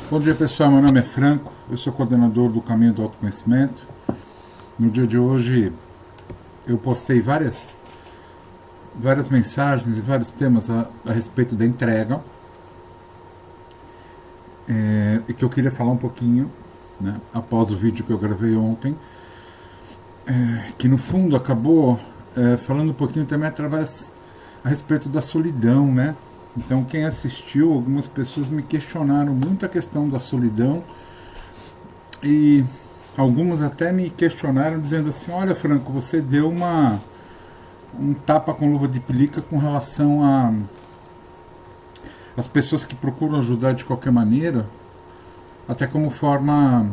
Bom dia pessoal, meu nome é Franco, eu sou coordenador do Caminho do Autoconhecimento. No dia de hoje eu postei várias mensagens e vários temas a respeito da entrega, e que eu queria falar um pouquinho, né, após o vídeo que eu gravei ontem, que no fundo acabou falando um pouquinho também a respeito da solidão, né? Então quem assistiu, algumas pessoas me questionaram muito a questão da solidão e algumas até me questionaram dizendo assim, olha Franco, você deu um tapa com luva de pelica com relação a as pessoas que procuram ajudar de qualquer maneira, até como forma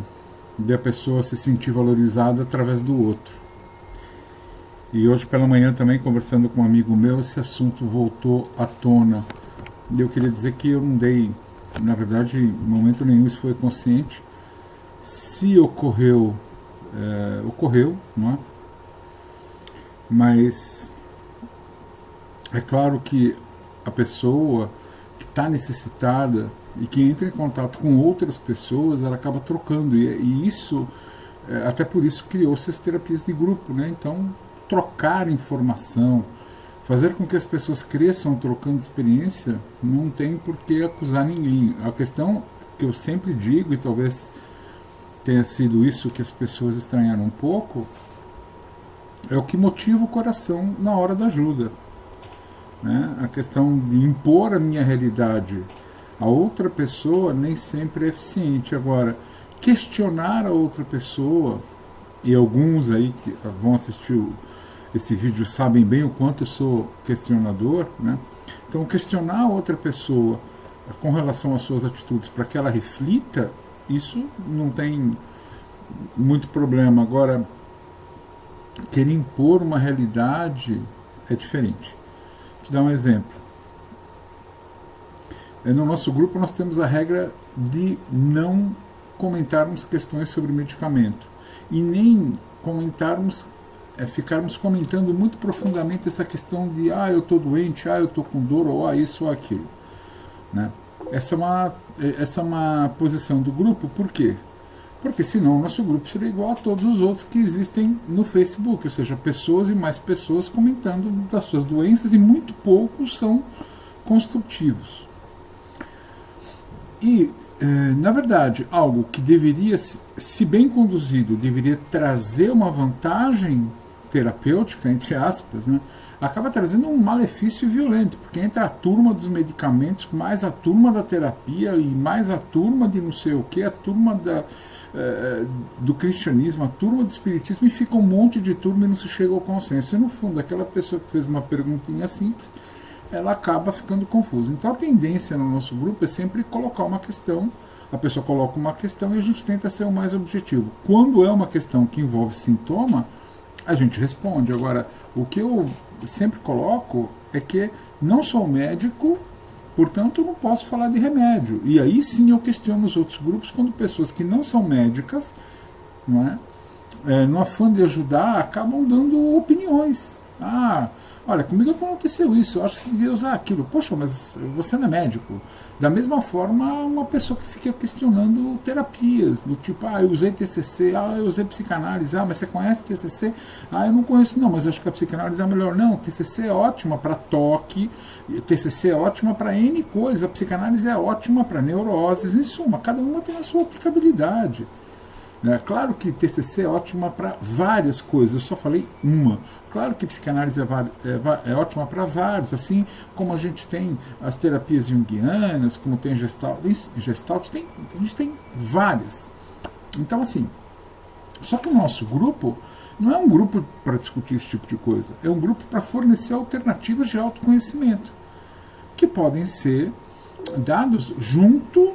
de a pessoa se sentir valorizada através do outro. E hoje pela manhã também, conversando com um amigo meu, esse assunto voltou à tona. E eu queria dizer que eu não dei, na verdade, em momento nenhum isso foi consciente. Se ocorreu, ocorreu, não é? Mas é claro que a pessoa que está necessitada e que entra em contato com outras pessoas, ela acaba trocando. E isso, até por isso, criou-se as terapias de grupo, né? Então, trocar informação, fazer com que as pessoas cresçam trocando experiência, não tem por que acusar ninguém. A questão que eu sempre digo, e talvez tenha sido isso que as pessoas estranharam um pouco, é o que motiva o coração na hora da ajuda, né? A questão de impor a minha realidade a outra pessoa nem sempre é eficiente. Agora, questionar a outra pessoa, e alguns aí que vão assistir esse vídeo sabem bem o quanto eu sou questionador, né? Então, questionar a outra pessoa com relação às suas atitudes para que ela reflita, isso não tem muito problema. Agora, querer impor uma realidade é diferente. Vou te dar um exemplo. No nosso grupo nós temos a regra de não comentarmos questões sobre medicamento e nem comentarmos, ficarmos comentando muito profundamente essa questão de eu estou doente, eu estou com dor, ou isso ou aquilo, né? Essa é uma posição do grupo. Por quê? Porque senão o nosso grupo seria igual a todos os outros que existem no Facebook, ou seja, pessoas e mais pessoas comentando das suas doenças e muito poucos são construtivos. E, na verdade, algo que deveria, se bem conduzido, deveria trazer uma vantagem terapêutica, entre aspas, né, acaba trazendo um malefício violento, porque entra a turma dos medicamentos, mais a turma da terapia, e mais a turma de não sei o que, a turma do cristianismo, a turma do espiritismo, e fica um monte de turma e não se chega ao consenso. E no fundo, aquela pessoa que fez uma perguntinha simples, ela acaba ficando confusa. Então a tendência no nosso grupo é sempre colocar uma questão, a pessoa coloca uma questão e a gente tenta ser o mais objetivo. Quando é uma questão que envolve sintoma, a gente responde. Agora, o que eu sempre coloco é que não sou médico, portanto não posso falar de remédio. E aí sim eu questiono os outros grupos quando pessoas que não são médicas, não é, no afã de ajudar, acabam dando opiniões. Olha, comigo aconteceu isso, eu acho que você devia usar aquilo. Poxa, mas você não é médico. Da mesma forma, uma pessoa que fica questionando terapias, do tipo, eu usei TCC, eu usei psicanálise, mas você conhece TCC? Eu não conheço não, mas eu acho que a psicanálise é melhor. Não, TCC é ótima para toque, TCC é ótima para N coisas, a psicanálise é ótima para neuroses, em suma, cada uma tem a sua aplicabilidade. Claro que TCC é ótima para várias coisas, eu só falei uma. Claro que psicanálise é ótima para vários, assim como a gente tem as terapias junguianas, como tem Gestalt, a gente tem várias. Então, assim, só que o nosso grupo não é um grupo para discutir esse tipo de coisa, é um grupo para fornecer alternativas de autoconhecimento, que podem ser dados junto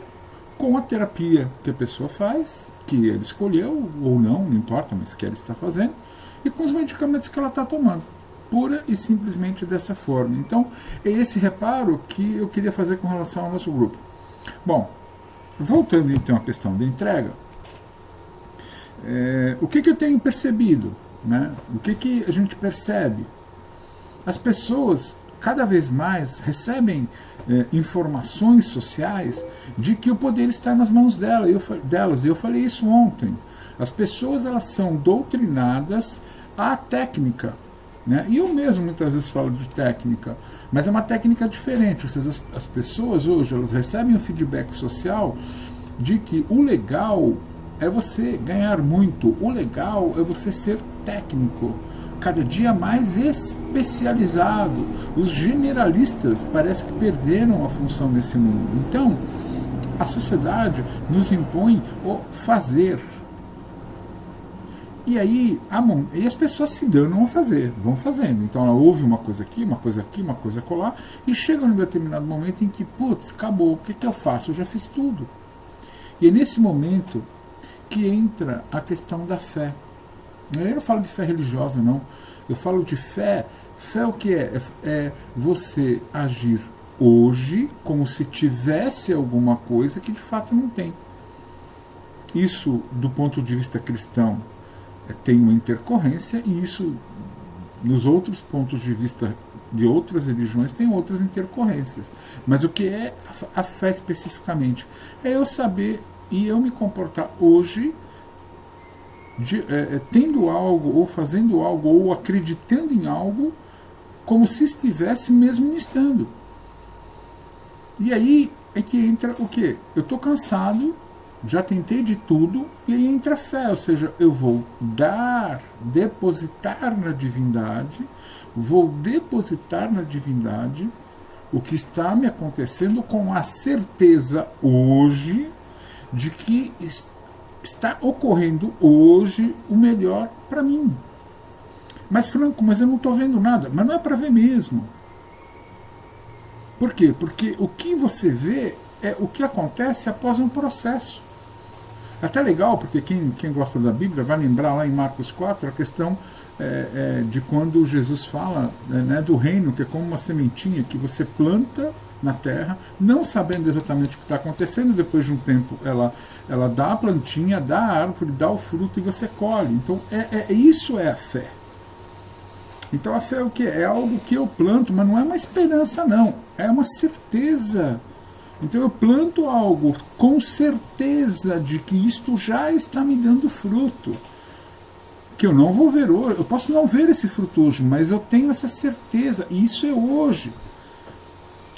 com a terapia que a pessoa faz, que ele escolheu ou não importa, mas que ela está fazendo, e com os medicamentos que ela está tomando, pura e simplesmente dessa forma. Então, é esse reparo que eu queria fazer com relação ao nosso grupo. Bom, voltando então à questão da entrega, o que eu tenho percebido, né? O que a gente percebe? As pessoas cada vez mais recebem informações sociais de que o poder está nas mãos delas. E eu falei isso ontem. As pessoas, elas são doutrinadas à técnica, né? E eu mesmo muitas vezes falo de técnica, mas é uma técnica diferente. Ou seja, as pessoas hoje, elas recebem um feedback social de que o legal é você ganhar muito, o legal é você ser técnico, cada dia mais especializado. Os generalistas parece que perderam a função nesse mundo. Então, a sociedade nos impõe o fazer. E aí e as pessoas se danam a fazer, vão fazendo. Então ela ouve uma coisa aqui, uma coisa aqui, uma coisa colar, e chega num determinado momento em que, putz, acabou, o que eu faço? Eu já fiz tudo. E é nesse momento que entra a questão da fé. Eu não falo de fé religiosa, não. Eu falo de fé. Fé o que é? É você agir hoje como se tivesse alguma coisa que de fato não tem. Isso, do ponto de vista cristão, tem uma intercorrência, e isso, nos outros pontos de vista de outras religiões, tem outras intercorrências. Mas o que é a fé especificamente? É eu saber e eu me comportar hoje tendo algo, ou fazendo algo, ou acreditando em algo, como se estivesse mesmo estando. E aí é que entra o quê? Eu estou cansado, já tentei de tudo, e aí entra a fé, ou seja, eu vou depositar na divindade o que está me acontecendo, com a certeza hoje de que está ocorrendo hoje o melhor para mim. Mas Franco, mas eu não estou vendo nada. Mas não é para ver mesmo. Por quê? Porque o que você vê é o que acontece após um processo. Até legal, porque quem gosta da Bíblia vai lembrar lá em Marcos 4 a questão de quando Jesus fala do reino, que é como uma sementinha que você planta na terra, não sabendo exatamente o que está acontecendo. Depois de um tempo ela dá a plantinha, dá a árvore, dá o fruto e você colhe. Então isso é a fé. Então a fé é o que? É algo que eu planto, mas não é uma esperança, não. É uma certeza. Então eu planto algo com certeza de que isto já está me dando fruto. Que eu não vou ver hoje. Eu posso não ver esse fruto hoje, mas eu tenho essa certeza. E isso é hoje.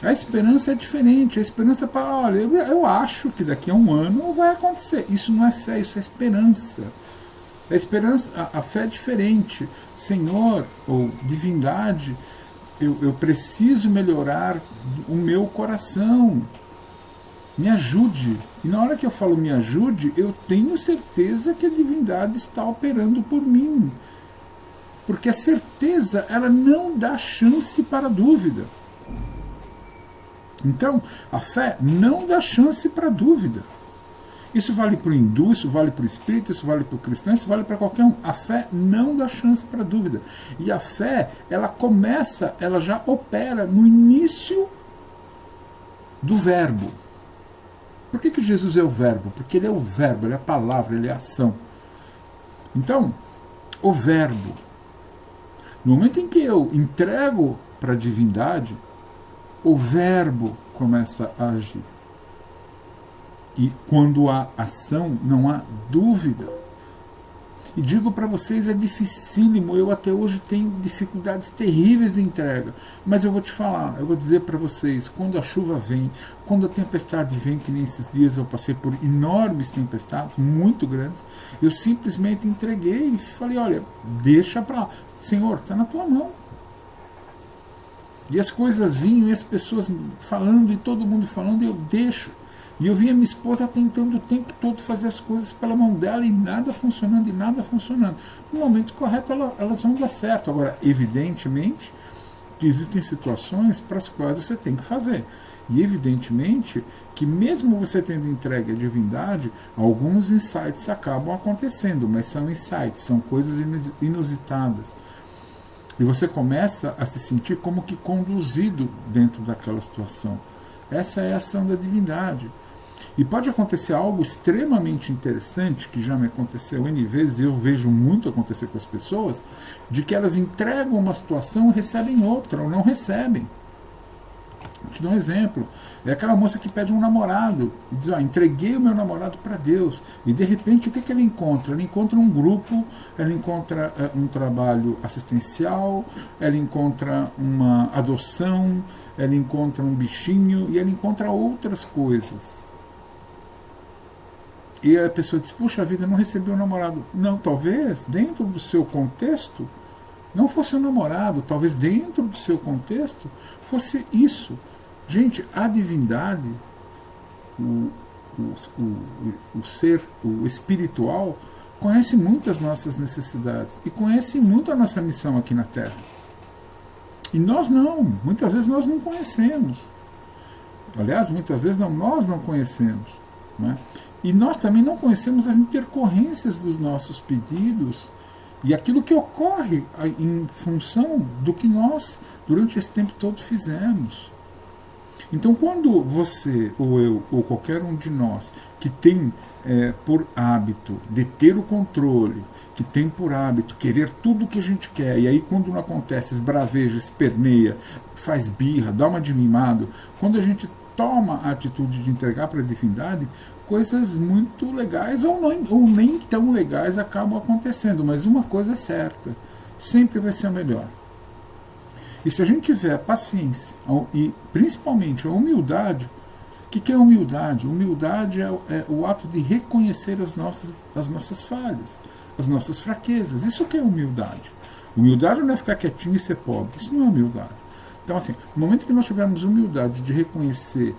A esperança é diferente. A esperança é para, olha, eu acho que daqui a um ano vai acontecer. Isso não é fé, isso é esperança. A esperança, a fé é diferente. Senhor, ou divindade, eu preciso melhorar o meu coração. Me ajude. E na hora que eu falo me ajude, eu tenho certeza que a divindade está operando por mim. Porque a certeza, ela não dá chance para a dúvida. Então, a fé não dá chance para a dúvida. Isso vale para o hindu, isso vale para o espírito, isso vale para o cristão, isso vale para qualquer um. A fé não dá chance para a dúvida. E a fé, ela já opera no início do verbo. Por que Jesus é o verbo? Porque ele é o verbo, ele é a palavra, ele é a ação. Então, o verbo, no momento em que eu entrego para a divindade, o verbo começa a agir. E quando há ação, não há dúvida. E digo para vocês, é dificílimo. Eu até hoje tenho dificuldades terríveis de entrega. Mas eu vou te falar, eu vou dizer para vocês, quando a chuva vem, quando a tempestade vem, que nem esses dias eu passei por enormes tempestades, muito grandes, eu simplesmente entreguei e falei, olha, deixa para lá. Senhor, está na tua mão. E as coisas vinham, e as pessoas falando, e todo mundo falando, e eu deixo. E eu via minha esposa tentando o tempo todo fazer as coisas pela mão dela, e nada funcionando, e nada funcionando. No momento correto elas vão dar certo. Agora, evidentemente que existem situações para as quais você tem que fazer. E evidentemente que mesmo você tendo entregue a divindade, alguns insights acabam acontecendo, mas são insights, são coisas inusitadas. E você começa a se sentir como que conduzido dentro daquela situação. Essa é a ação da divindade. E pode acontecer algo extremamente interessante, que já me aconteceu N vezes, e eu vejo muito acontecer com as pessoas, de que elas entregam uma situação e recebem outra, ou não recebem. Vou te dar um exemplo. É aquela moça que pede um namorado e diz, entreguei o meu namorado para Deus. E de repente o que ela encontra? Ela encontra um grupo, ela encontra um trabalho assistencial, ela encontra uma adoção, ela encontra um bichinho e ela encontra outras coisas. E a pessoa diz, puxa vida, não recebeu um namorado. Não, talvez dentro do seu contexto não fosse um namorado, talvez dentro do seu contexto fosse isso. Gente, a divindade, o ser, o espiritual, conhece muito as nossas necessidades e conhece muito a nossa missão aqui na Terra. E nós não, muitas vezes nós não conhecemos. Aliás, muitas vezes nós não conhecemos. Não é? E nós também não conhecemos as intercorrências dos nossos pedidos e aquilo que ocorre em função do que nós, durante esse tempo todo, fizemos. Então, quando você, ou eu, ou qualquer um de nós, que tem por hábito de ter o controle, que tem por hábito querer tudo o que a gente quer, e aí quando não acontece, esbraveja, esperneia, faz birra, dá uma de mimado, quando a gente toma a atitude de entregar para a divindade, coisas muito legais ou nem tão legais acabam acontecendo, mas uma coisa é certa, sempre vai ser a melhor. E se a gente tiver paciência e principalmente a humildade, o que é humildade? Humildade é o ato de reconhecer as nossas falhas, as nossas fraquezas. Isso que é humildade. Humildade não é ficar quietinho e ser pobre, isso não é humildade. Então, assim, no momento que nós tivermos humildade de reconhecer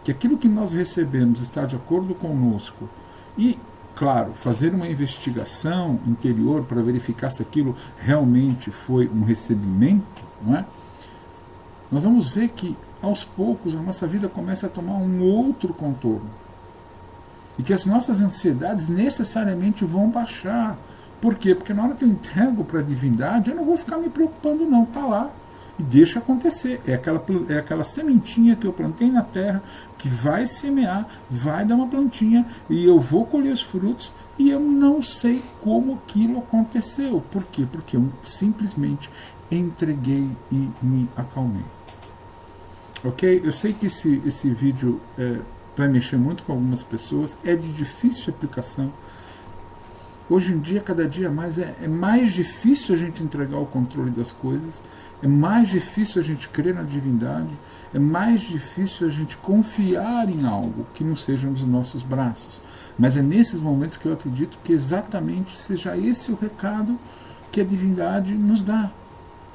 que aquilo que nós recebemos está de acordo conosco e, claro, fazer uma investigação interior para verificar se aquilo realmente foi um recebimento, não é? Nós vamos ver que, aos poucos, a nossa vida começa a tomar um outro contorno. E que as nossas ansiedades necessariamente vão baixar. Por quê? Porque na hora que eu entrego para a divindade, eu não vou ficar me preocupando não, está lá. E deixa acontecer. É aquela sementinha que eu plantei na terra, que vai semear, vai dar uma plantinha, e eu vou colher os frutos, e eu não sei como aquilo aconteceu. Por quê? Porque eu simplesmente entreguei e me acalmei. Ok? Eu sei que esse vídeo vai mexer muito com algumas pessoas, é de difícil aplicação. Hoje em dia, cada dia mais, é mais difícil a gente entregar o controle das coisas, é mais difícil a gente crer na divindade, é mais difícil a gente confiar em algo que não seja nos nossos braços. Mas é nesses momentos que eu acredito que exatamente seja esse o recado que a divindade nos dá.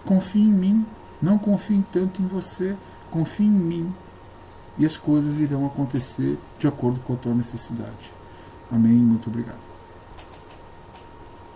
Confie em mim, não confie tanto em você, confie em mim, e as coisas irão acontecer de acordo com a tua necessidade. Amém, muito obrigado.